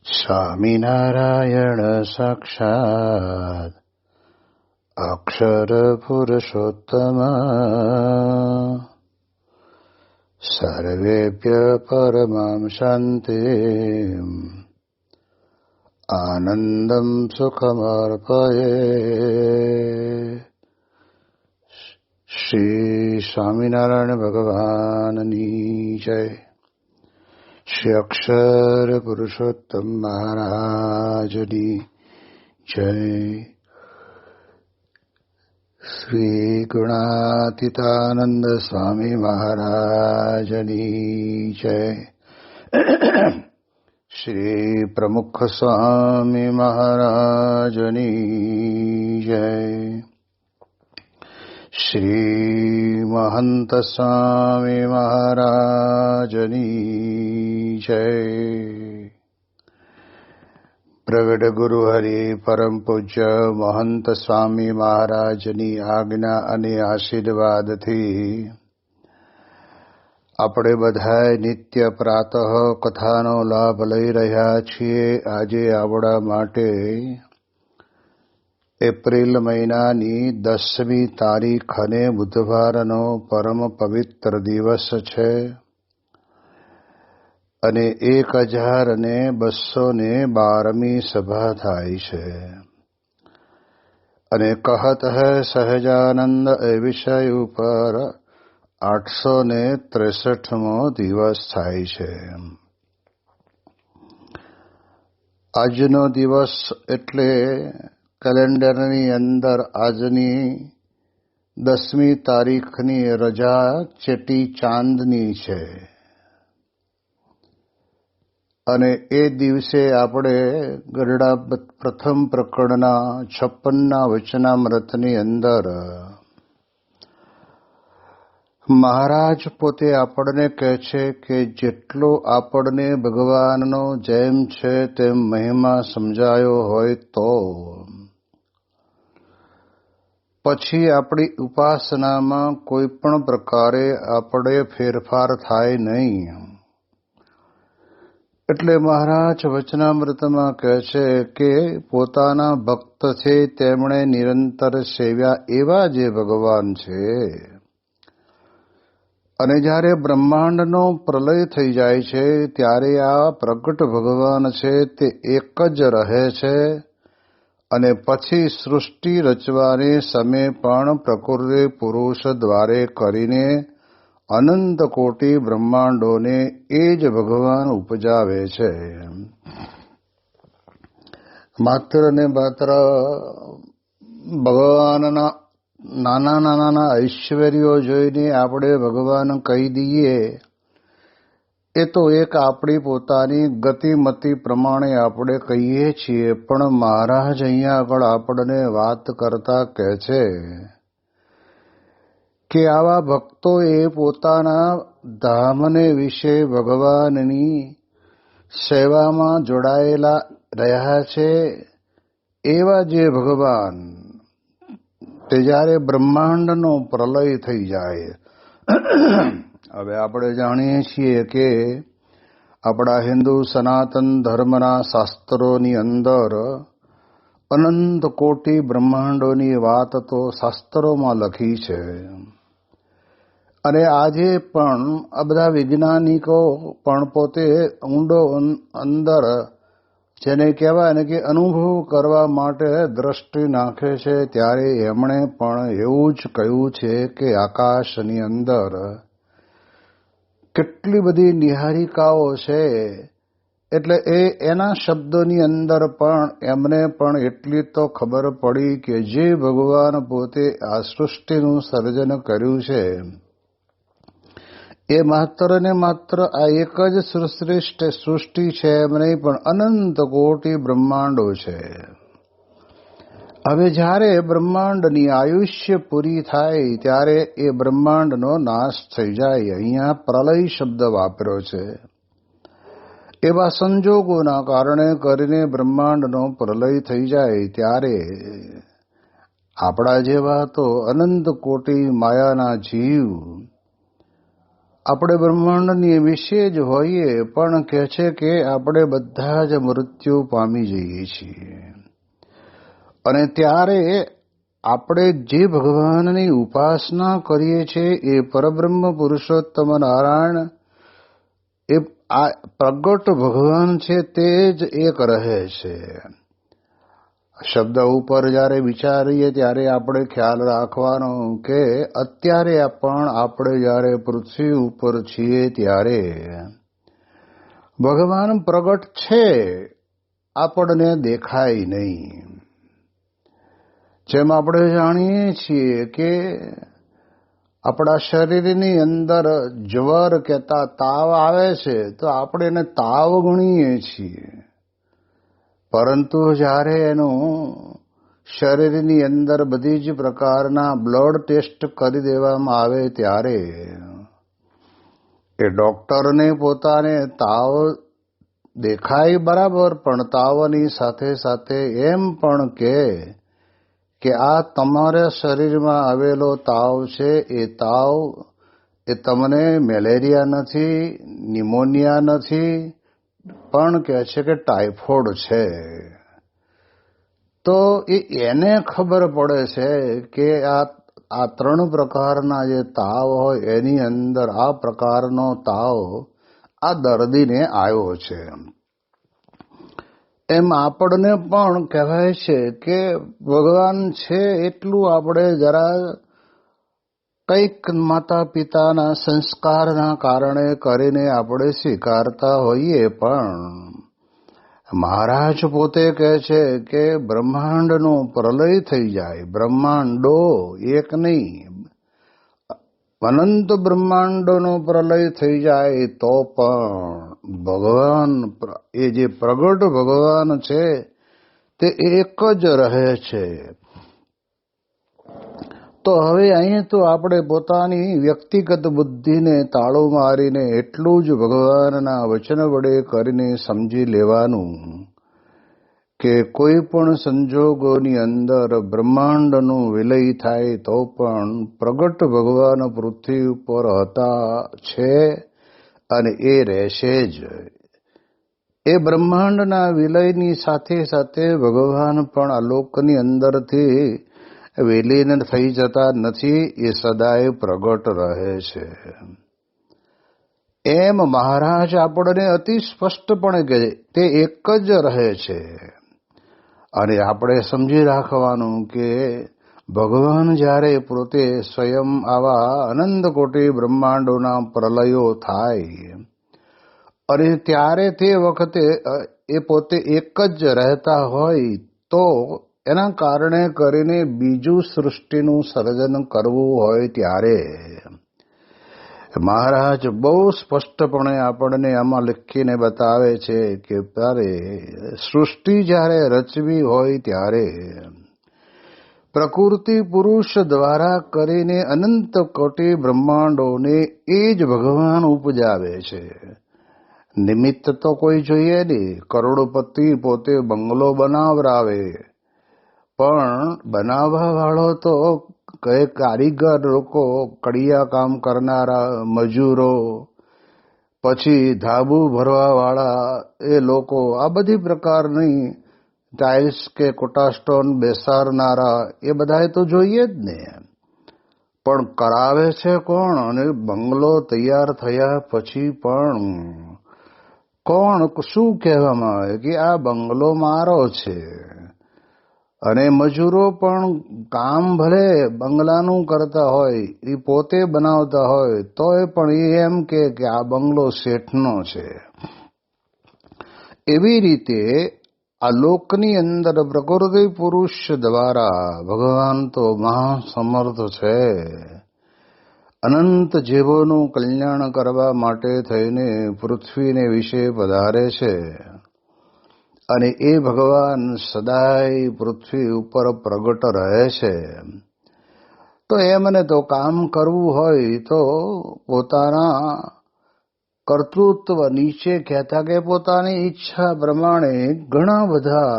સ્વામિનારાયણ સાક્ષાત્ અક્ષર પુરુષોત્તમ સર્વેભ્ય પરમાં શાંતિં આનંદં સુખમર્પયે. શ્રી સ્વામિનારાયણ ભગવાનની જય. શ્રી અક્ષર પુરુષોત્તમ મહારાજની જય. શ્રી ગુણાતીતાનંદ સ્વામી મહારાજની જય. શ્રી પ્રમુખ સ્વામી મહારાજની જય. શ્રી મહંત સ્વામી મહારાજની જય. પ્રગટ ગુરુ હરિ પરમ પૂજ્ય મહંત સ્વામી મહારાજની આજ્ઞા અને આશીર્વાદથી આપણે બધાએ નિત્ય પ્રાતઃ કથાનો લાભ લઈ રહ્યા છીએ. આજે આપણા માટે એપ્રિલ મહિનાની 10મી તારીખ અને બુધવારનો પરમ પવિત્ર દિવસ છે અને 1212મી સભા થાય છે અને કહત હૈ સહજાનંદ એ વિષય ઉપર 863મો દિવસ થાય છે. આજનો દિવસ એટલે કેલેન્ડરની અંદર આજની 10મી તારીખની રજા ચેટી ચાંદની છે અને એ દિવસે આપણે ગરડા પ્રથમ પ્રકરણના 56ના વચનામૃતની અંદર મહારાજ પોતે આપણને કહે છે કે જેટલો આપણને ભગવાનનો જેમ છે તેમ મહિમા સમજાયો હોય તો પછી આપણી ઉપાસનામાં કોઈ પણ પ્રકારે આપણે ફેરફાર થાય નહીં. એટલે મહારાજ વચનામૃતમાં કહે છે કે પોતાના ભક્ત છે તેમણે નિરંતર સેવ્યા એવા જે ભગવાન છે અને જ્યારે બ્રહ્માંડનો પ્રલય થઈ જાય છે ત્યારે આ પ્રગટ ભગવાન છે તે એક જ રહે છે અને પછી સૃષ્ટિ રચવાને સમય પણ પ્રકૃતિ પુરુષ દ્વારે કરીને અનંત કોટી બ્રહ્માંડોને એ જ ભગવાન ઉપજાવે છે. માત્ર ને માત્ર ભગવાનના નાના નાના ઐશ્વર્યો જોઈને આપણે ભગવાન કહી દઈએ એ તો એક આપણી પોતાની ગતિમતિ પ્રમાણે આપણે કહીએ છીએ. પણ મહારાજ અહીંયા આગળ આપણને વાત કરતા કહે છે કે આવા ભક્તોએ પોતાના ધામને વિશે ભગવાનની સેવામાં જોડાયેલા રહ્યા છે એવા જે ભગવાન તે જ્યારે બ્રહ્માંડનો પ્રલય થઈ જાય. હવે આપણે જાણીએ છીએ કે આપણા હિન્દુ સનાતન ધર્મના શાસ્ત્રોની અંદર અનંત કોટી બ્રહ્માંડોની વાત તો શાસ્ત્રોમાં લખી છે અને આજે પણ આ બધા વૈજ્ઞાનિકો પણ પોતે ઊંડો અંદર જેને કહેવાય ને કે અનુભવ કરવા માટે દ્રષ્ટિ નાખે છે ત્યારે એમણે પણ એવું જ કહ્યું છે કે આકાશની અંદર કેટલી બધી નિહારિકાઓ છે. એટલે એના શબ્દોની અંદર પણ એમને પણ એટલી તો ખબર પડી કે જે ભગવાન પોતે આ સૃષ્ટિનું સર્જન કર્યું છે એ માત્ર ને માત્ર આ એક જ સૃષ્ટિ છે એમ નહીં પણ અનંત કોટી બ્રહ્માંડો છે. હવે જ્યારે બ્રહ્માંડની આયુષ્ય પૂરી થાય ત્યારે એ બ્રહ્માંડનો નાશ થઈ જાય. અહીંયા પ્રલય શબ્દ વાપર્યો છે. એવા સંજોગોના કારણે કરીને બ્રહ્માંડનો પ્રલય થઈ જાય ત્યારે આપણા જેવા તો અનંત કોટી માયાના જીવ આપણે બ્રહ્માંડની વિશે જ હોઈએ પણ કહે છે કે આપણે બધા જ મૃત્યુ પામી જઈએ છીએ અને ત્યારે આપણે જે ભગવાનની ઉપાસના કરીએ છીએ એ પરબ્રહ્મ પુરુષોત્તમ નારાયણ એ આ પ્રગટ ભગવાન છે તે જ એક રહે છે. શબ્દ ઉપર જ્યારે વિચારીએ ત્યારે આપણે ખ્યાલ રાખવાનો કે અત્યારે પણ આપણે જ્યારે પૃથ્વી ઉપર છીએ ત્યારે ભગવાન પ્રગટ છે, આપણને દેખાય નહીં. જેમ આપણે જાણીએ છીએ કે આપણા શરીરની અંદર જ્વર કહેતા તાવ આવે છે તો આપણે એને તાવ ગણીએ છીએ, પરંતુ જ્યારે એનું શરીરની અંદર બધી જ પ્રકારના બ્લડ ટેસ્ટ કરી દેવામાં આવે ત્યારે એ ડોક્ટરને પોતાને તાવ દેખાય બરાબર, પણ તાવની સાથે સાથે એમ પણ કે આ તમારા શરીરમાં આવેલો તાવ છે, એ તાવ એ તમને મેલેરિયા નથી, નિમોનિયા નથી, પણ કહે છે કે ટાઇફોઇડ છે. તો એને ખબર પડે છે કે આ 3 પ્રકારના જે તાવ હોય એની અંદર આ પ્રકારનો તાવ આ દર્દીને આવ્યો છે. એમ આપણને પણ કહેવાય છે કે ભગવાન છે એટલું આપણે જરા કંઈક માતા પિતાના સંસ્કારના કારણે કરીને આપણે સ્વીકારતા હોઈએ, પણ મહારાજ પોતે કહે છે કે બ્રહ્માંડનો પ્રલય થઈ જાય, બ્રહ્માંડો એક નહીં અનંત બ્રહ્માંડોનો પ્રલય થઈ જાય તો પણ ભગવાન એ જે પ્રગટ ભગવાન છે તે એક જ રહે છે. તો હવે અહીં તો આપણે પોતાની વ્યક્તિગત બુદ્ધિને તાળું મારીને એટલું જ ભગવાનના વચન વડે કરીને સમજી લેવાનું કે કોઈ પણ સંજોગોની અંદર બ્રહ્માંડનું વિલય થાય તો પણ પ્રગટ ભગવાન પૃથ્વી ઉપર હતા છે અને એ રહેશે જ. એ બ્રહ્માંડના વિલયની સાથે સાથે ભગવાન પણ આ લોકની અંદરથી વિલીન થઈ જતા નથી, એ સદાય પ્રગટ રહે છે. એમ મહારાજ આપણને અતિ સ્પષ્ટપણે કહે તે એક જ રહે છે. અને આપણે સમજી રાખવાનું કે ભગવાન જ્યારે પોતે સ્વયં આવા અનંત કોટી બ્રહ્માંડોના પ્રલયો થાય અને ત્યારે તે વખતે એ પોતે એક જ રહેતા હોય તો એના કારણે કરીને બીજું સૃષ્ટિનું સર્જન કરવું હોય ત્યારે મહારાજ બહુ સ્પષ્ટપણે આપણને આમાં લખીને બતાવે છે કે ત્યારે સૃષ્ટિ જ્યારે રચવી હોય ત્યારે પ્રકૃતિ પુરુષ દ્વારા કરીને અનંત કોટી બ્રહ્માંડોને એ જ ભગવાન ઉપજાવે છે. નિમિત્ત તો કોઈ જોઈએ નહીં. કરોડપતિ પોતે બંગલો બનાવરાવે, પણ બનાવવા વાળો તો કઈ કારીગર લોકો, કડિયા કામ કરનારા મજૂરો, પછી ધાબુ ભરવા વાળા એ લોકો, આ બધી પ્રકારની ટાઇલ્સ કે કોટાસ્ટોન બેસાડનારા એ બધા તો જોઈએ જ ને. પણ કરાવે છે કોણ? અને બંગલો તૈયાર થયા પછી પણ કોણ શું કહેવામાં આવે કે આ બંગલો મારો છે, અને મજૂરો પણ કામ ભલે બંગલાનું કરતા હોય, એ પોતે બનાવતા હોય તોય પણ એ એમ કે આ બંગલો શેઠનો છે. એવી રીતે આ લોકની અંદર પ્રકૃતિ પુરુષ દ્વારા ભગવાન તો મહાસમર્થ છે. અનંત જીવોનું કલ્યાણ કરવા માટે થઈને પૃથ્વીને વિશે પધારે છે અને એ ભગવાન સદાય પૃથ્વી ઉપર પ્રગટ રહે છે. તો એમને તો કામ કરવું હોય તો પોતાના કર્તૃત્વ નીચે કહેતા કે પોતાની ઈચ્છા પ્રમાણે ઘણા બધા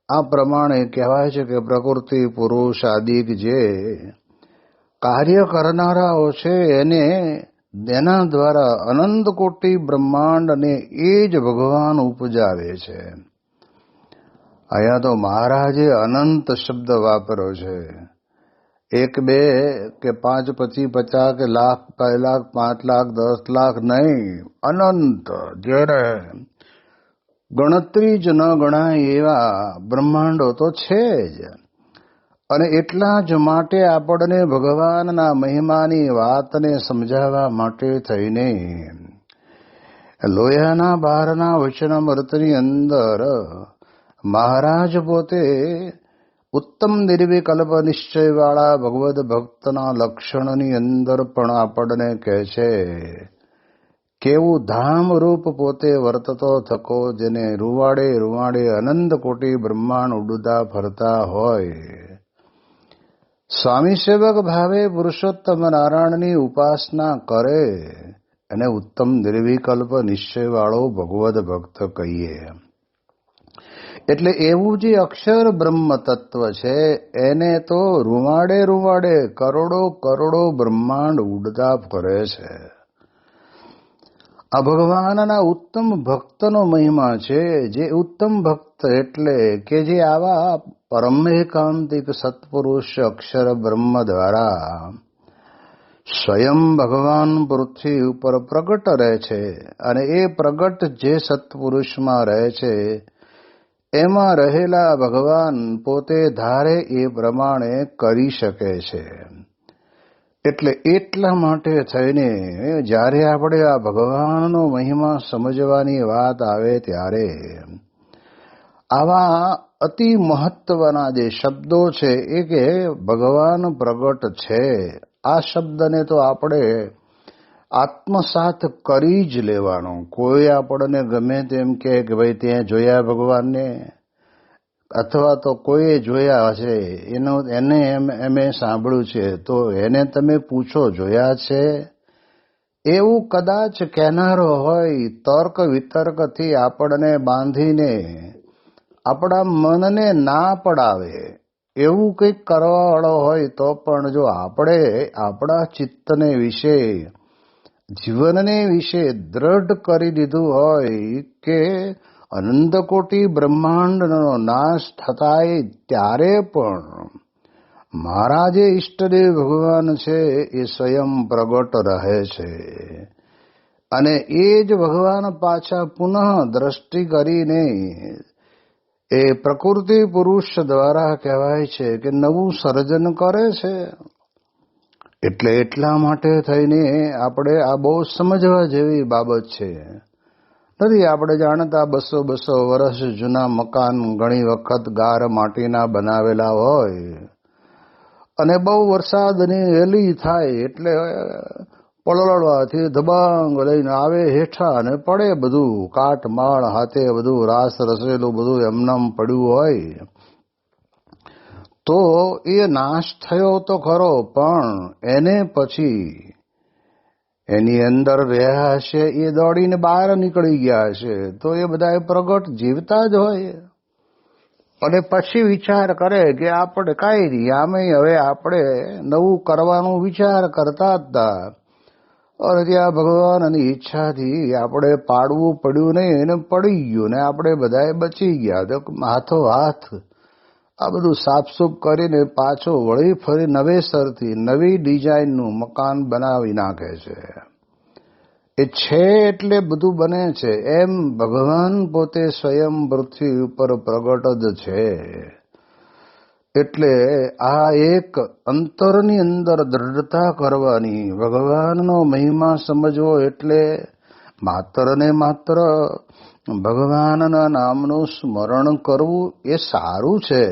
આ પ્રમાણે કહેવાય છે કે પ્રકૃતિ પુરુષ આદિ જે કાર્ય કરનારાઓ છે એને એના દ્વારા અનંત કોટી બ્રહ્માંડ અને એ જ ભગવાન ઉપજાવે છે. અહીંયા તો મહારાજે અનંત શબ્દ વાપર્યો છે. 1 2 કે 5 25 50 કે લાખ 2 લાખ 5 લાખ 10 લાખ નહીં, અનંત, જ્યારે ગણતરી જ ન ગણાય એવા બ્રહ્માંડો તો છે જ. અને એટલા જ માટે આપણને ભગવાનના મહિમાની વાતને સમજાવવા માટે થઈને લોયાના બહારના વચનામૃતની અંદર મહારાજ પોતે ઉત્તમ નિર્વિકલ્પ નિશ્ચયવાળા ભગવદ ભક્તના લક્ષણની અંદર પણ આપણને કહે છે કેવું ધામરૂપ પોતે વર્તતો થકો, જેને રૂવાડે રૂવાડે અનંત કોટી બ્રહ્માંડ ઉડતા ફરતા હોય. સ્વામી સેવક ભાવે પુરુષોત્તમ નારાયણની ઉપાસના કરે અને ઉત્તમ નિર્વિકલ્પ નિશ્ચયવાળો ભગવદ ભક્ત કહીએ. એટલે એવું જે અક્ષર બ્રહ્મ તત્વ છે એને તો રૂવાડે રૂવાડે કરોડો કરોડો બ્રહ્માંડ ઉડતા ફરે છે. આ ભગવાનના ઉત્તમ ભક્તનો મહિમા છે. જે ઉત્તમ ભક્ત એટલે કે જે આવા પરમ એકાંતિક સત્પુરુષ અક્ષર બ્રહ્મ દ્વારા સ્વયં ભગવાન પૃથ્વી ઉપર પ્રગટ રહે છે. અને એ પ્રગટ જે સત્પુરુષમાં રહે છે એમાં રહેલા ભગવાન પોતે ધારે એ પ્રમાણે કરી શકે છે. એટલે એટલા માટે થઈને જ્યારે આપણે આ ભગવાનનો મહિમા સમજવાની વાત આવે ત્યારે આવા અતિ મહત્વના જે શબ્દો છે એ કે ભગવાન પ્રગટ છે, આ શબ્દને તો આપણે આત્મસાત કરી જ લેવાનો. કોઈ આપણને ગમે તેમ કે ભાઈ ત્યાં જોયા ભગવાનને, અથવા તો કોઈએ જોયા હશે, એને એમે સાંભળ્યું છે, તો એને તમે પૂછો જોયા છે? એવું કદાચ કહેનારો હોય તર્ક વિતર્કથી આપણને બાંધીને આપણા મનને ના પડાવે એવું કંઈક કરવાવાળો હોય તો પણ જો આપણે આપણા ચિત્તને વિશે, જીવનને વિશે દ્રઢ કરી દીધું હોય કે અનંત કોટી બ્રહ્માંડનો નાશ થતાય ત્યારે પણ મારા જે ઈષ્ટદેવ ભગવાન છે એ સ્વયં પ્રગટ રહે છે. અને એ જ ભગવાન પાછા પુનઃ દ્રષ્ટિ કરીને એ પ્રકૃતિ પુરુષ દ્વારા કહેવાય છે કે નવું સર્જન કરે છે. એટલે એટલા માટે થઈને આપણે આ બહુ સમજવા જેવી બાબત છે. નથી આપણે જાણતા 200 વર્ષ જૂના મકાન ઘણી વખત ગાર માટીના બનાવેલા હોય અને બહુ વરસાદની હેલી થાય એટલે પલળવાથી ધબાંગ લઈને આવે હેઠા અને પડે, બધું કાટ માળ હાથે બધું રાસ રસેલું બધું એમનામ પડ્યું હોય તો એ નાશ થયો તો ખરો, પણ એને પછી એની અંદર રહ્યા હશે એ દોડીને બહાર નીકળી ગયા હશે, તો એ બધા પ્રગટ જીવતા જ હોય. અને પછી વિચાર કરે કે આપણે કાંઈ નહીં, આમે હવે આપણે નવું કરવાનું વિચાર કરતા હતા અને ત્યાં ભગવાનની ઈચ્છાથી આપણે પાડવું પડ્યું નહીં, એને પડી ગયું ને આપણે બધાએ બચી ગયા. તો હાથો હાથ આ બધું સાફસૂફ કરીને પાછો વળી ફરી નવેસરથી નવી ડિઝાઇનનું મકાન બનાવી નાખે છે. એ છે એટલે બધું બને છે. એમ ભગવાન પોતે સ્વયં પૃથ્વી ઉપર પ્રગટ જ છે. એટલે આ એક અંતરની અંદર દ્રઢતા કરવાની, ભગવાનનો મહિમા સમજવો એટલે માત્ર ને માત્ર ભગવાનના નામનું સ્મરણ કરવું એ સારું છે,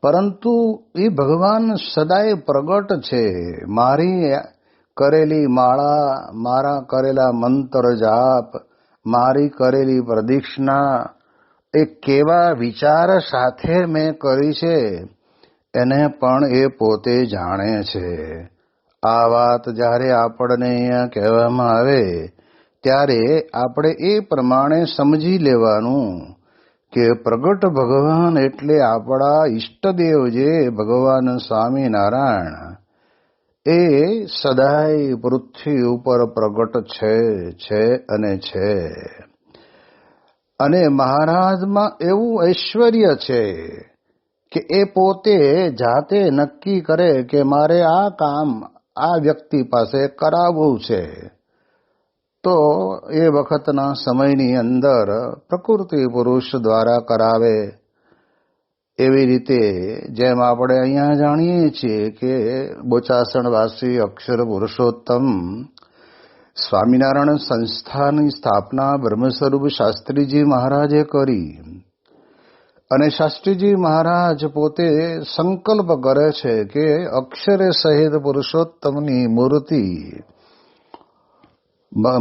પરંતુ એ ભગવાન સદાય પ્રગટ છે. મારી કરેલી માળા, મારા કરેલા મંત્ર જાપ, મારી કરેલી પ્રદક્ષિણા એ કેવા વિચાર સાથે મેં કરી છે એને પણ એ પોતે જાણે છે. આ વાત જ્યારે આપણને અહીંયા કહેવામાં આવે ત્યારે આપણે એ પ્રમાણે સમજી લેવાનું કે પ્રગટ ભગવાન એટલે આપણા ઈષ્ટદેવ જે ભગવાન સ્વામિનારાયણ એ સદાય પૃથ્વી ઉપર પ્રગટ છે અને છે. અને મહારાજમાં એવું ઐશ્વર્ય છે કે એ પોતે જાતે નક્કી કરે કે મારે આ કામ આ વ્યક્તિ પાસે કરાવવું છે, તો એ વખતના સમયની અંદર પ્રકૃતિ પુરુષ દ્વારા કરાવે. એવી રીતે જેમ આપણે અહીંયા જાણીએ છીએ કે બોચાસણવાસી અક્ષર પુરુષોત્તમ સ્વામિનારાયણ સંસ્થાની સ્થાપના બ્રહ્મસ્વરૂપ શાસ્ત્રીજી મહારાજે કરી. અને શાસ્ત્રીજી મહારાજ પોતે સંકલ્પ કરે છે કે અક્ષરે સહિત પુરુષોત્તમની મૂર્તિ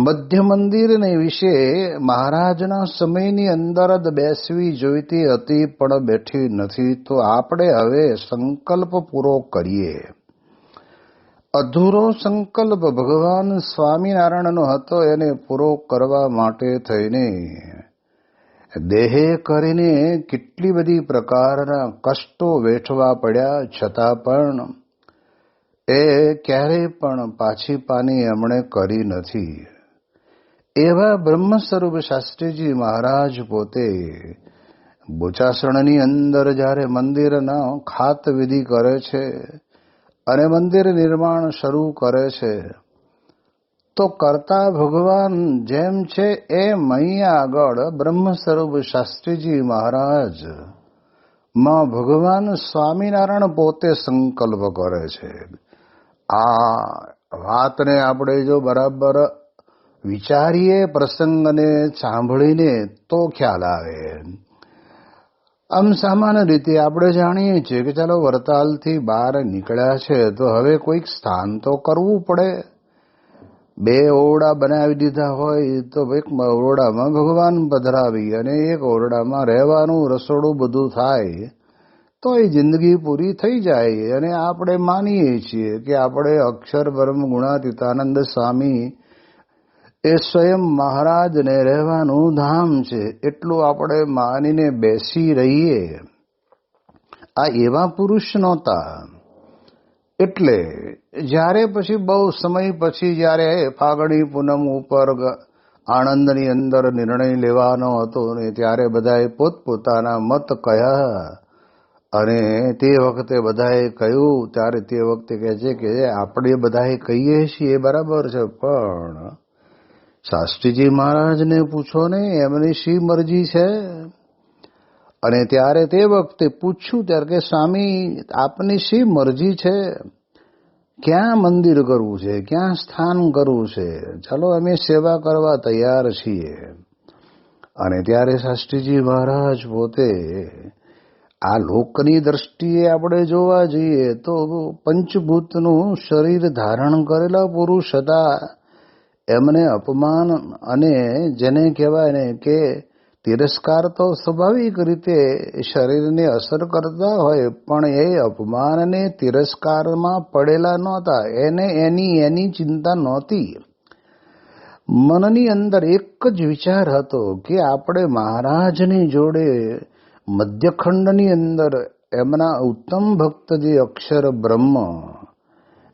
મધ્ય મંદિરને વિશે મહારાજના સમયની અંદર જ બેસવી જોઈતી હતી, પણ બેઠી નથી. તો આપણે હવે સંકલ્પ પૂરો કરીએ. અધૂરો સંકલ્પ ભગવાન સ્વામિનારાયણનો હતો, એને પૂરો કરવા માટે થઈને દેહે કરીને કેટલી બધી પ્રકારના કષ્ટો વેઠવા પડ્યા, છતાં પણ એ ક્યારેય પણ પાછી પાની એમણે કરી નથી. એવા બ્રહ્મ સ્વરૂપ શાસ્ત્રીજી મહારાજ પોતે બોચાસણની અંદર જ્યારે મંદિરના ખાત વિધિ કરે છે અને મંદિર નિર્માણ શરૂ કરે છે, તો કરતા ભગવાન જેમ છે એમ અહીંયા આગળ બ્રહ્મ સ્વરૂપ શાસ્ત્રીજી મહારાજ માં ભગવાન સ્વામિનારાયણ પોતે સંકલ્પ કરે છે. આ વાતને આપણે જો બરાબર વિચારીએ, પ્રસંગને સાંભળીને, તો ખ્યાલ આવે. આમ સામાન્ય રીતે આપણે જાણીએ છીએ કે ચાલો વરતાલથી બહાર નીકળ્યા છે તો હવે કોઈક સ્થાન તો કરવું પડે. બે ઓરડા બનાવી દીધા હોય તો એક ઓરડામાં ભગવાન પધરાવી અને એક ઓરડામાં રહેવાનું રસોડું બધું થાય તો એ જિંદગી પૂરી થઈ જાય. અને આપણે માનીએ છીએ કે આપણે અક્ષર બ્રહ્મ ગુણાતીતાનંદ સ્વામી એ સ્વયં મહારાજને રહેવાનું ધામ છે, એટલું આપણે માનીને બેસી રહીએ. આ એવા પુરુષ નહોતા. એટલે જ્યારે પછી બહુ સમય પછી જ્યારે ફાગણી પૂનમ ઉપર આણંદની અંદર નિર્ણય લેવાનો હતો ને ત્યારે બધાએ પોતપોતાના મત કહ્યા. અને તે વખતે બધાએ કહ્યું ત્યારે તે વખતે કહે છે કે આપણે બધાએ કહીએ છીએ બરાબર છે, પણ શાસ્ત્રીજી મહારાજને પૂછો ને એમની શી મરજી છે. અને ત્યારે તે વખતે પૂછ્યું ત્યારે કે સ્વામી આપની શી મરજી છે, ક્યાં મંદિર કરવું છે, ક્યાં સ્થાન કરવું છે, ચાલો અમે સેવા કરવા તૈયાર છીએ. અને ત્યારે શાસ્ત્રીજી મહારાજ પોતે આ લોકની દ્રષ્ટિએ આપણે જોવા જઈએ તો પંચભૂતનું શરીર ધારણ કરેલા પુરુષ હતા. એમને અપમાન અને જેને કહેવાય ને કે તિરસ્કાર તો સ્વાભાવિક રીતે શરીરને અસર કરતા હોય, પણ એ અપમાન અને તિરસ્કારમાં પડેલા નહોતા. એને એની ચિંતા નહોતી. મનની અંદર એક જ વિચાર હતો કે આપણે મહારાજની જોડે મધ્યખંડની અંદર એમના ઉત્તમ ભક્ત જે અક્ષર બ્રહ્મ,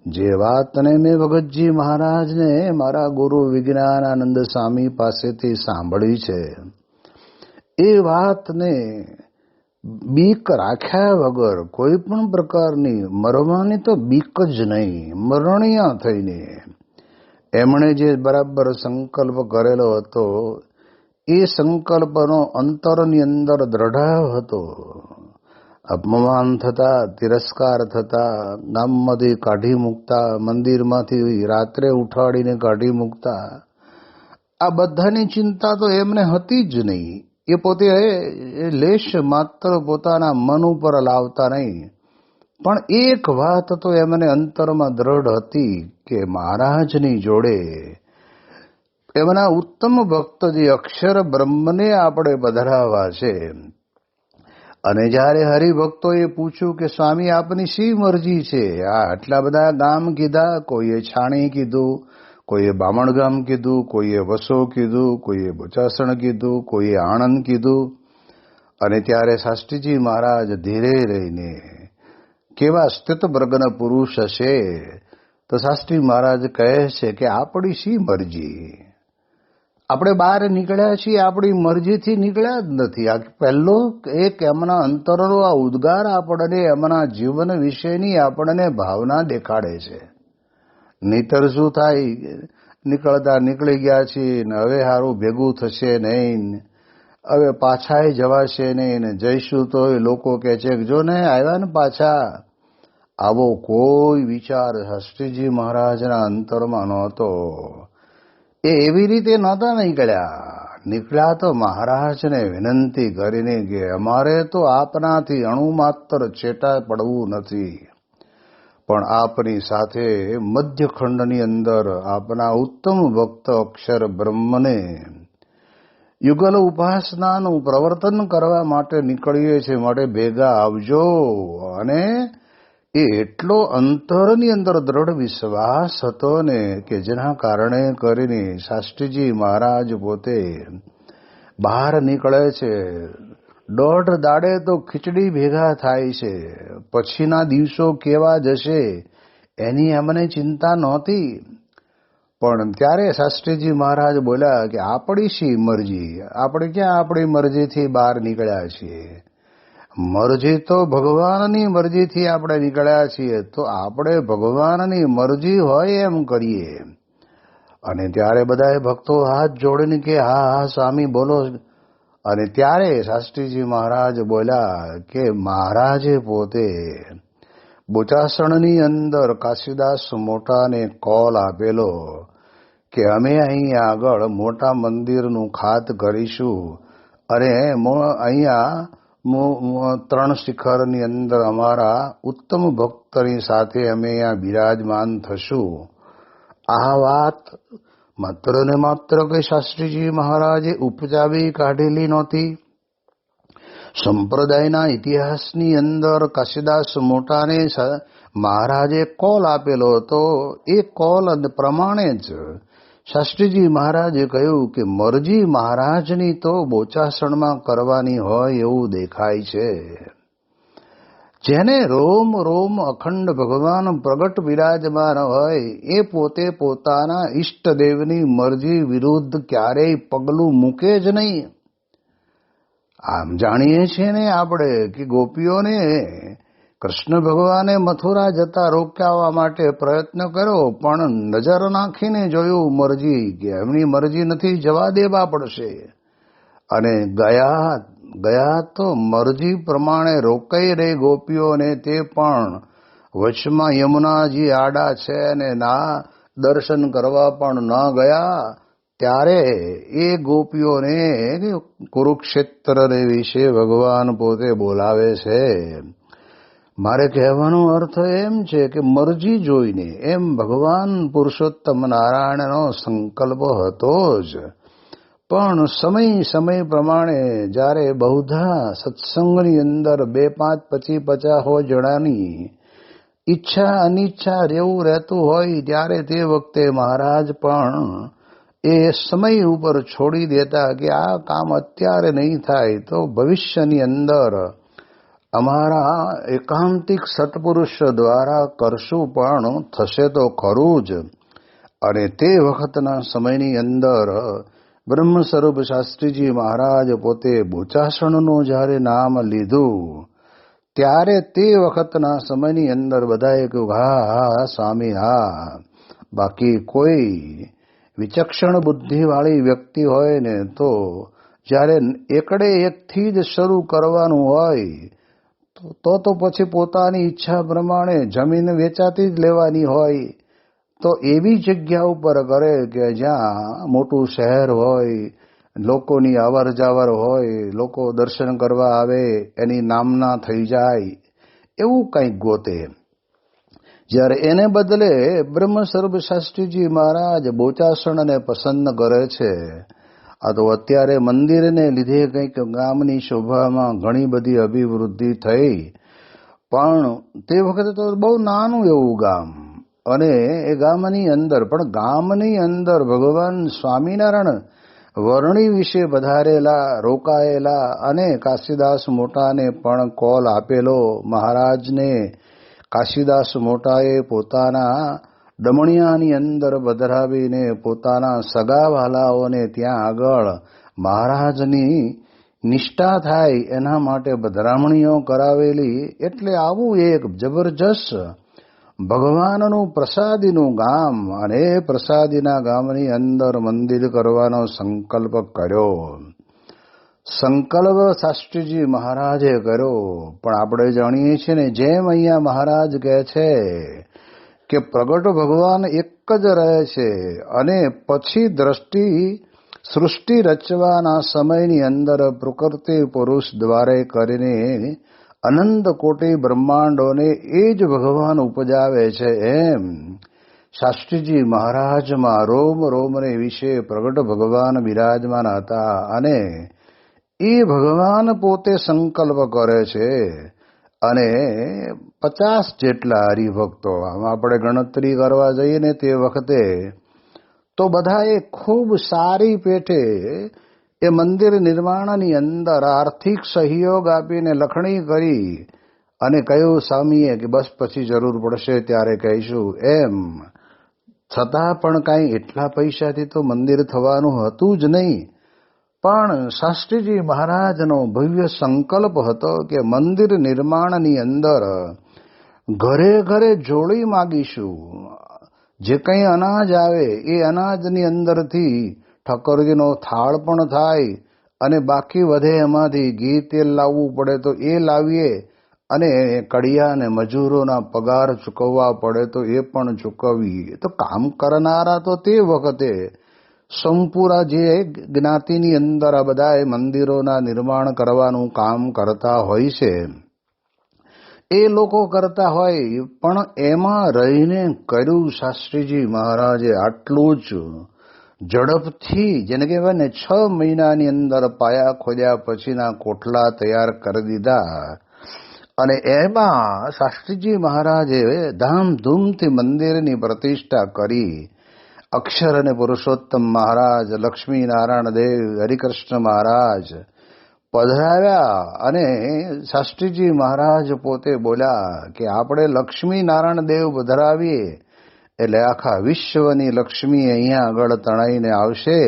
જે વાતને મેં ભગતજી મહારાજને મારા ગુરુ વિજ્ઞાનાનંદ સ્વામી પાસેથી સાંભળી છે, એ વાતને બીક રાખ્યા વગર કોઈ પણ પ્રકારની મરવાની તો બીક જ નહીં, મરણિયા થઈને એમણે જે બરાબર સંકલ્પ કરેલો હતો એ સંકલ્પનો અંતરની અંદર દ્રઢાવ હતો. અપમાન થતા, તિરસ્કાર થતા, ગામમાંથી કાઢી મૂકતા, મંદિરમાંથી રાત્રે ઉઠાડીને કાઢી મૂકતા, આ બધાની ચિંતા તો એમને હતી જ નહીં. એ પોતે લેશ માત્ર પોતાના મન ઉપર લાવતા નહીં, પણ એક વાત તો એમને અંતરમાં દ્રઢ હતી કે મહારાજની જોડે એમના ઉત્તમ ભક્ત જે અક્ષર બ્રહ્મને આપણે પધરાવવા છે. અને જ્યારે હરિભક્તોએ પૂછ્યું કે સ્વામી આપની શી મરજી છે, આટલા બધા ગામ કીધા, કોઈએ છાણી કીધું, કોઈએ બામણગામ કીધું, કોઈએ વસો કીધું, કોઈએ બોચાસણ કીધું, કોઈએ આણંદ કીધું. અને ત્યારે શાસ્ત્રીજી મહારાજ ધીરે રહીને, કેવા સ્થિત વર્ગના પુરુષ હશે, તો શાસ્ત્રી મહારાજ કહે છે કે આપણી શી મરજી? આપણે બહાર નીકળ્યા છીએ આપણી મરજીથી નીકળ્યા જ નથી. આ પહેલો એક એમના અંતરનો આ ઉદ્ગાર આપણને એમના જીવન વિશેની આપણને ભાવના દેખાડે છે. નહીતર શું થાય, નીકળતા નીકળી ગયા છીએ ને હવે સારું ભેગું થશે નહીં, હવે પાછાય જવાશે નહીં ને જઈશું તો લોકો કહે છે કે જો ને આવ્યા ને પાછા. આવો કોઈ વિચાર શાસ્ત્રીજી મહારાજના અંતરમાં નહોતો. એ એવી રીતે નહોતા નીકળ્યા તો મહારાજને વિનંતી કરીને કે અમારે તો આપનાથી અણુ માત્ર છેટા પડવું નથી, પણ આપની સાથે મધ્યખંડની અંદર આપના ઉત્તમ ભક્ત અક્ષર બ્રહ્મને યુગલ ઉપાસનાનું પ્રવર્તન કરવા માટે નીકળીએ છીએ, માટે ભેગા આવજો. અને એ એટલો અંતરની અંદર દ્રઢ વિશ્વાસ હતો ને કે જેના કારણે કરીને શાસ્ત્રીજી મહારાજ પોતે બહાર નીકળે છે. દોઢ દાડે તો ખીચડી ભેગા થાય છે, પછીના દિવસો કેવા જશે એની અમને ચિંતા નહોતી. પણ ત્યારે શાસ્ત્રીજી મહારાજ બોલ્યા કે આપણી શી મરજી? આપણે ક્યાં આપણી મરજીથી બહાર નીકળ્યા છીએ? મરજી તો ભગવાનની મરજીથી આપણે નીકળ્યા છીએ, તો આપણે ભગવાનની મરજી હોય એમ કરીએ. અને ત્યારે બધા ભક્તો હાથ જોડીને કે હા હા સ્વામી બોલો. અને ત્યારે શાસ્ત્રીજી મહારાજ બોલ્યા કે મહારાજે પોતે બોચાસણની અંદર કાશીદાસ મોટાને કોલ આપેલો કે અમે અહીં આગળ મોટા મંદિરનું ખાત કરીશું અને અહીંયા 3 શિખરની અંદર અમારા ઉત્તમ ભક્તની સાથે અમે અહીંયા બિરાજમાન થશું. આ વાત માત્ર ને માત્ર કે શાસ્ત્રીજી મહારાજે ઉપજાવી કાઢેલી નહોતી. સંપ્રદાયના ઇતિહાસની અંદર કાશીદાસ મોટાને મહારાજે કોલ આપેલો હતો. એ કોલ પ્રમાણે જ શાસ્ત્રીજી મહારાજે કહ્યું કે મરજી મહારાજની તો બોચાસણમાં કરવાની હોય એવું દેખાય છે. જેને રોમ રોમ અખંડ ભગવાન પ્રગટ વિરાજમાન હોય એ પોતે પોતાના ઈષ્ટદેવની મરજી વિરુદ્ધ ક્યારેય પગલું મૂકે જ નહીં. આમ જાણીએ છીએ ને આપણે કે ગોપીઓને કૃષ્ણ ભગવાને મથુરા જતા રોકાવા માટે પ્રયત્ન કર્યો, પણ નજર નાખીને જોયું મરજી કે એમની મરજી નથી, જવા દેવા પડશે. અને ગયા તો મરજી પ્રમાણે રોકાઈ રહી ગોપીઓને, તે પણ વચમાં યમુનાજી આડા છે ને ના દર્શન કરવા પણ ન ગયા. ત્યારે એ ગોપીઓને કુરુક્ષેત્ર વિશે ભગવાન પોતે બોલાવે છે. મારે કહેવાનો અર્થ એમ છે કે મરજી જોઈને એમ ભગવાન પુરુષોત્તમ નારાયણનો સંકલ્પ હતો જ. પણ સમય પ્રમાણે જ્યારે બહુધા સત્સંગની અંદર 2, 5, 25, 50 જણાની ઈચ્છા અનિચ્છા રહેવું રહેતું હોય ત્યારે તે વખતે મહારાજ પણ એ સમય ઉપર છોડી દેતા કે આ કામ અત્યારે નહીં થાય તો ભવિષ્યની અંદર અમારા એકાંતિક સત્પુરુષ દ્વારા કરશું, પણ થશે તો ખરું જ. અને તે વખતના સમયની અંદર બ્રહ્મ સ્વરૂપ શાસ્ત્રીજી મહારાજ પોતે બોચાસણનું જ્યારે નામ લીધું ત્યારે તે વખતના સમયની અંદર બધાએ કહ્યું હા હા સ્વામી હા. બાકી કોઈ વિચક્ષણ બુદ્ધિવાળી વ્યક્તિ હોય ને તો જ્યારે એકથી જ શરૂ કરવાનું હોય તો પછી પોતાની ઈચ્છા પ્રમાણે જમીન વેચાતી જ લેવાની હોય. તો એવી જગ્યા ઉપર કરે કે જ્યાં મોટું શહેર હોય, લોકોની અવર જાવર હોય, લોકો દર્શન કરવા આવે, એની નામના થઈ જાય, એવું કંઈક ગોતે. જ્યારે એને બદલે બ્રહ્મ સ્વરૂપ શાસ્ત્રીજી મહારાજ બોચાસણને પસંદ કરે છે. આ તો અત્યારે મંદિરને લીધે કંઈક ગામની શોભામાં ઘણી બધી અભિવૃદ્ધિ થઈ, પણ તે વખતે તો બહુ નાનું એવું ગામ. અને એ ગામની અંદર ભગવાન સ્વામિનારાયણ વર્ણી વિશે વધારેલા રોકાયેલા અને કાશીદાસ મોટાને પણ કોલ આપેલો. મહારાજને કાશીદાસ મોટાએ પોતાના દમણિયાની અંદર પધરાવીને પોતાના સગાવાલાઓને ત્યાં આગળ મહારાજની નિષ્ઠા થાય એના માટે પધરામણીઓ કરાવેલી. એટલે આવું એક જબરજસ્ત ભગવાનનું પ્રસાદીનું ગામ, અને પ્રસાદીના ગામની અંદર મંદિર કરવાનો સંકલ્પ કર્યો. સંકલ્પ શાસ્ત્રીજી મહારાજે કર્યો. પણ આપણે જાણીએ છીએ ને, જેમ અહીંયા મહારાજ કહે છે કે પ્રગટ ભગવાન એક જ રહે છે, અને પછી સૃષ્ટિ રચવાના સમયની અંદર પ્રકૃતિ પુરુષ દ્વારે કરીને અનંત કોટી બ્રહ્માંડોને એ જ ભગવાન ઉપજાવે છે. એમ શાસ્ત્રીજી મહારાજમાં રોમ રોમને વિશે પ્રગટ ભગવાન બિરાજમાન હતા, અને એ ભગવાન પોતે સંકલ્પ કરે છે. અને 50 જેટલા હરિભક્તો, આમાં આપણે ગણતરી કરવા જઈએ ને તે વખતે તો બધાએ ખૂબ સારી પેઠે એ મંદિર નિર્માણની અંદર આર્થિક સહયોગ આપીને લખણી કરી અને કહ્યું સ્વામીએ કે બસ પછી જરૂર પડશે ત્યારે કહીશું. એમ છતાં પણ કાંઈ એટલા પૈસાથી તો મંદિર થવાનું હતું જ નહીં. પણ શાસ્ત્રીજી મહારાજનો ભવ્ય સંકલ્પ હતો કે મંદિર નિર્માણની અંદર ઘરે ઘરે જોડી માગીશું. જે કંઈ અનાજ આવે એ અનાજની અંદરથી ઠાકોરજીનો થાળ પણ થાય, અને બાકી વધે એમાંથી ઘી તેલ લાવવું પડે તો એ લાવીએ, અને કડિયા અને મજૂરોના પગાર ચૂકવવા પડે તો એ પણ ચૂકવીએ. તો કામ કરનારા તો તે વખતે સંપૂરા જે જ્ઞાતિની અંદર આ બધા મંદિરોના નિર્માણ કરવાનું કામ કરતા હોય છે એ લોકો કરતા હોય. પણ એમાં રહીને કર્યું શાસ્ત્રીજી મહારાજે આટલું જ ઝડપથી, જેને કહેવાય ને 6 મહિનાની અંદર પાયા ખોદ્યા પછીના કોઠલા તૈયાર કરી દીધા. અને એમાં શાસ્ત્રીજી મહારાજે ધામધૂમથી મંદિરની પ્રતિષ્ઠા કરી. અક્ષર અને પુરુષોત્તમ મહારાજ, લક્ષ્મી નારાયણ દેવ, હરિકૃષ્ણ મહારાજ પધરાવ્યા. અને શાસ્ત્રીજી મહારાજ પોતે બોલ્યા કે આપણે લક્ષ્મી નારાયણ દેવ પધરાવીએ એટલે આખા વિશ્વની લક્ષ્મી અહીંયા આગળ તણાઈને આવશે.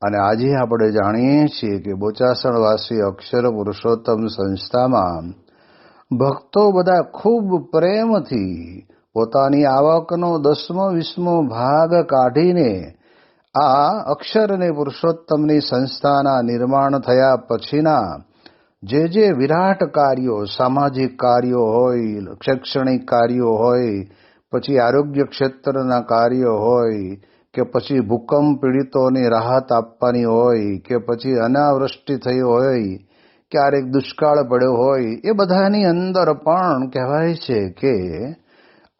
અને આજે આપણે જાણીએ છીએ કે બોચાસણવાસી અક્ષર પુરુષોત્તમ સંસ્થામાં ભક્તો બધા ખૂબ પ્રેમથી પોતાની આવકનો 10-20 ભાગ કાઢીને આ અક્ષર અને પુરુષોત્તમની સંસ્થાના નિર્માણ થયા પછીના જે વિરાટ કાર્યો, સામાજિક કાર્યો હોય, શૈક્ષણિક કાર્યો હોય, પછી આરોગ્ય ક્ષેત્રના કાર્યો હોય, કે પછી ભૂકંપ પીડિતોને રાહત આપવાની હોય, કે પછી અનાવૃષ્ટિ થઈ હોય, ક્યારેક દુષ્કાળ પડ્યો હોય, એ બધાની અંદર પણ કહેવાય છે કે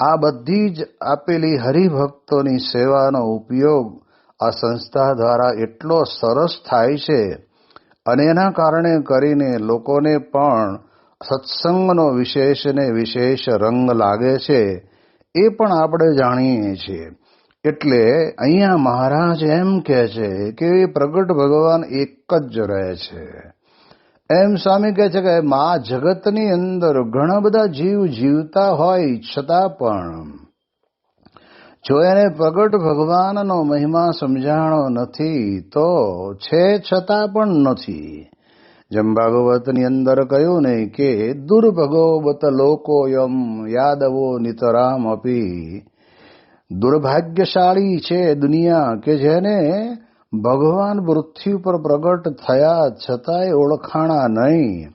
આ બધી જ આપેલી હરિભક્તોની સેવાનો ઉપયોગ આ સંસ્થા દ્વારા એટલો સરસ થાય છે. અને એના કારણે કરીને લોકોને પણ સત્સંગનો વિશેષ રંગ લાગે છે. એ પણ આપણે જાણીએ છીએ. એટલે અહીંયા મહારાજ એમ કહે છે કે પ્રગટ ભગવાન એક જ રહે છે. એમ સ્વામી કહે છે કે મા જગતની અંદર ઘણા બધા જીવ જીવતા હોય છતાં પણ જો એને પ્રગટ ભગવાનનો મહિમા સમજાણો નથી તો છે છતાં પણ નથી. જેમ ભાગવતની અંદર કહ્યું ને કે દુર્ભગોબત લોકોયમ યાદવો નિતરામ અપી. દુર્ભાગ્યશાળી છે દુનિયા કે જેને ભગવાન પૃથ્વી પર પ્રગટ થયા છતાંય ઓળખાણા નહીં.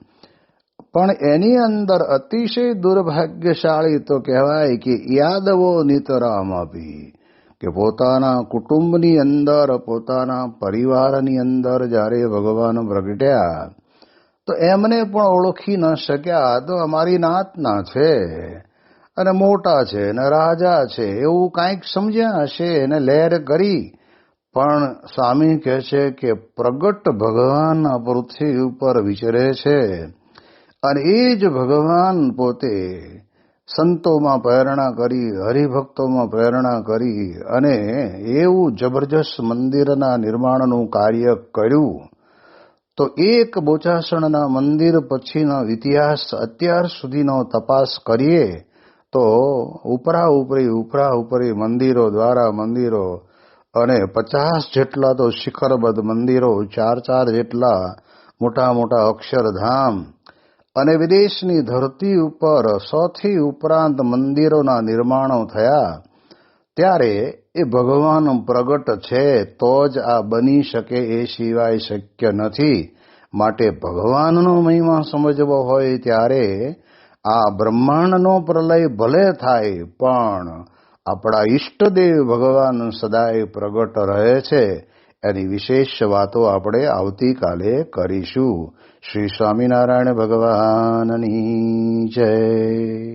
પણ એની અંદર અતિશય દુર્ભાગ્યશાળી તો કહેવાય કે યાદવો નિતરામ આપી, કે પોતાના કુટુંબની અંદર, પોતાના પરિવારની અંદર જ્યારે ભગવાન પ્રગટ્યા તો એમને પણ ઓળખી ન શક્યા. તો અમારી નાતના છે અને મોટા છે ને રાજા છે એવું કાંઈક સમજ્યા હશે એને લહેર કરી. પણ સ્વામી કહે છે કે પ્રગટ ભગવાન આ પૃથ્વી ઉપર વિચરે છે, અને એ જ ભગવાન પોતે સંતોમાં પ્રેરણા કરી, હરિભક્તોમાં પ્રેરણા કરી અને એવું જબરજસ્ત મંદિરના નિર્માણનું કાર્ય કર્યું. તો એક બોચાસણના મંદિર પછીનો ઇતિહાસ અત્યાર સુધીનો તપાસ કરીએ તો ઉપરા-ઉપરી મંદિરો, દ્વારા મંદિરો અને 50 જેટલા તો શિખરબદ્ધ મંદિરો, 4 જેટલા મોટા મોટા અક્ષરધામ અને વિદેશની ધરતી ઉપર 100થી ઉપરાંત મંદિરોના નિર્માણો થયા, ત્યારે એ ભગવાન પ્રગટ છે તો જ આ બની શકે, એ સિવાય શક્ય નથી. માટે ભગવાનનો મહિમા સમજવો હોય ત્યારે આ બ્રહ્માંડનો પ્રલય ભલે થાય પણ આપણા ઈષ્ટદેવ ભગવાન સદાય પ્રગટ રહે છે. એની વિશેષ વાતો આપણે આવતીકાલે કરીશું. શ્રી સ્વામિનારાયણ ભગવાનની જય.